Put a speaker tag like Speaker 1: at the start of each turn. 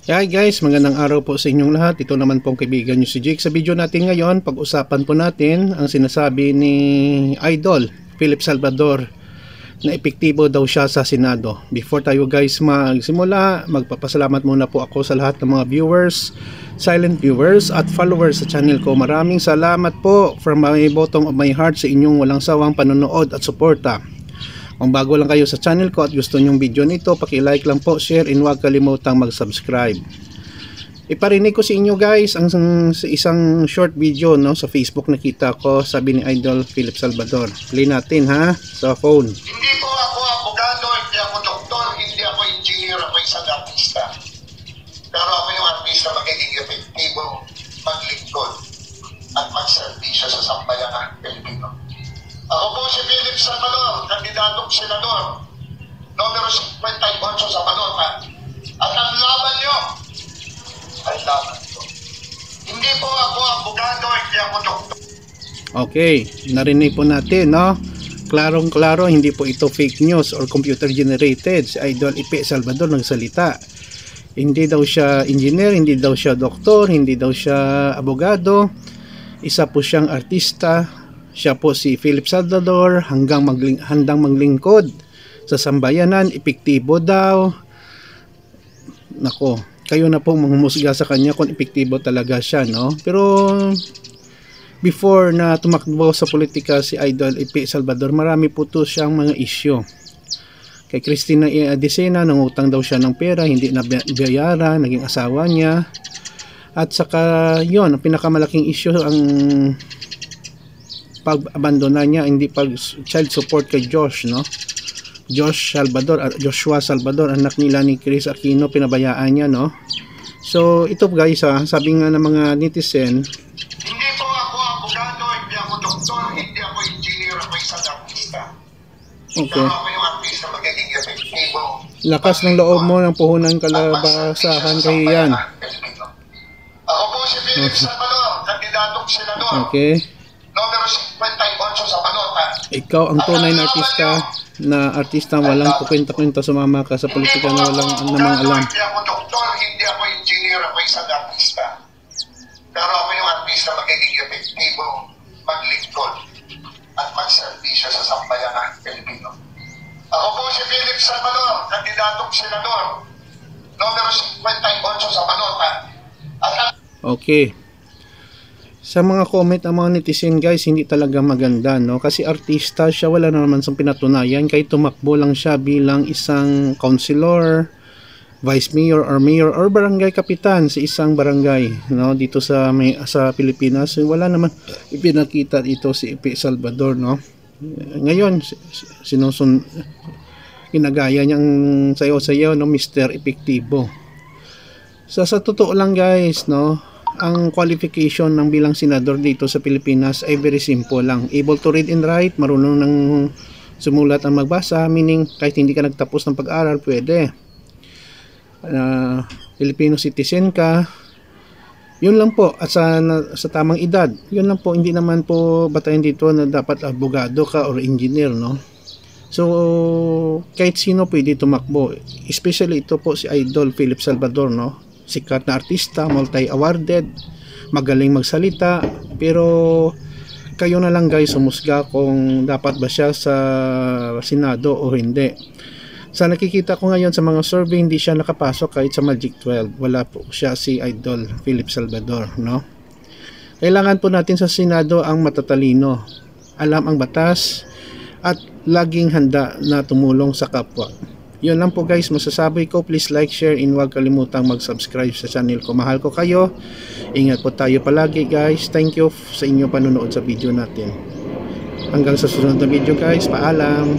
Speaker 1: Hi guys, magandang araw po sa inyong lahat. Ito naman pong kaibigan nyo si Jake. Sa video natin ngayon, pag-usapan po natin ang sinasabi ni Idol Philip Salvador na epektibo daw siya sa Senado. Before tayo guys magsimula, magpapasalamat muna po ako sa lahat ng mga viewers, silent viewers at followers sa channel ko. Maraming salamat po from my bottom of my heart sa inyong walang sawang panonood at suporta. Kung bago lang kayo sa channel ko at gusto nyong video nito, paki-like lang po, share, and huwag kalimutang mag-subscribe. Iparinig ko sa inyo guys ang isang short video no sa Facebook, nakita ko, sabi ni Idol Philip Salvador. Play natin ha sa phone.
Speaker 2: Hindi po ako abogado, hindi ako doktor, hindi ako engineer, ako isang artista. Pero ako yung artista magiging epektibo, maglingkod at magserbisyo sa sambayanang Pilipino. Ako po si Philip Salvador, kandidatong senador, numero 58 sa balota. At ang laban nyo ay laban ko. Hindi po ako abogado, hindi ako doktor.
Speaker 1: Okay, narinig po natin no. Klarong-klaro, hindi po ito fake news or computer generated. Si Idol Philip Salvador nagsalita. Hindi daw siya engineer, hindi daw siya doktor, hindi daw siya abogado. Isa po siyang artista. Siya po si Philip Salvador, handang maglingkod sa sambayanan, epektibo daw. Nako, kayo na pong manghumusga sa kanya kung epektibo talaga siya, no? Pero before na tumakbo sa politika si Idol Philip Salvador, marami po to siyang mga issue. Kay Cristina Adicena, nangutang daw siya ng pera, hindi na bayaran, naging asawa niya. At saka yon, ang pinakamalaking issue ang pag-abandona niya, hindi pag-child support kay Josh, no? Joshua Salvador, anak nila ni Chris Aquino, pinabayaan niya, no? So, ito guys, sabi nga ng mga netizen,
Speaker 2: hindi po ako abogado, hindi ako doktor, hindi ako engineer, ako isang artista.
Speaker 1: okay.
Speaker 2: Pero ako yung artista magiging epektibo.
Speaker 1: Lakas ng loob mo ng puhunan kalabasahan kay yan.
Speaker 2: Ako po si Philip Salvador, kandidatong senador.
Speaker 1: Okay.
Speaker 2: Numero 58 sa balota.
Speaker 1: Ikaw ang tunay na artista, walang kukwenta-kwenta, sumama ka sa politika na walang namang alam.
Speaker 2: Hindi ako doktor, hindi ako engineer, ako isang artista. Pero ako yung artista magiging epektibo, maglingkod at magserbisyo sa sambayanang Pilipino. Ako po si Philip Salvador, kandidatong senador, numero 58 sa balota.
Speaker 1: Okay. Sa mga comment ng mga netizen guys, hindi talaga maganda, no? Kasi artista siya, wala na naman siyang pinatunayan. Kahit tumakbo lang siya bilang isang councilor, vice mayor or barangay kapitan sa isang barangay, no? Dito sa Pilipinas, wala naman ipinakita dito si Philip Salvador, no? Ngayon ginagaya niyang sayo-sayo, no, Mr. Epektibo. Sa totoo lang guys, no, ang qualification ng bilang senador dito sa Pilipinas ay very simple lang. Able to read and write, marunong ng sumulat ang magbasa, meaning kahit hindi ka nagtapos ng pag-aral, pwede. Filipino citizen ka, yun lang po. At sa tamang edad, yun lang po. Hindi naman po batayan dito na dapat abogado ka or engineer, no? So, kahit sino pwede tumakbo. Especially ito po si Idol Philip Salvador, no? Sikat na artista, multi-awarded, magaling magsalita, pero kayo na lang guys humusga kung dapat ba siya sa Senado o hindi. Sa nakikita ko ngayon sa mga survey, hindi siya nakapasok kahit sa Magic 12. Wala po siya, si Idol Philip Salvador, no? Kailangan po natin sa Senado ang matatalino, alam ang batas, at laging handa na tumulong sa kapwa. Yun lang po guys, masasabi ko, please like, share, and huwag kalimutang mag-subscribe sa channel ko. Mahal ko kayo. Ingat po tayo palagi guys. Thank you sa inyong panonood sa video natin. Hanggang sa susunod na video guys, paalam.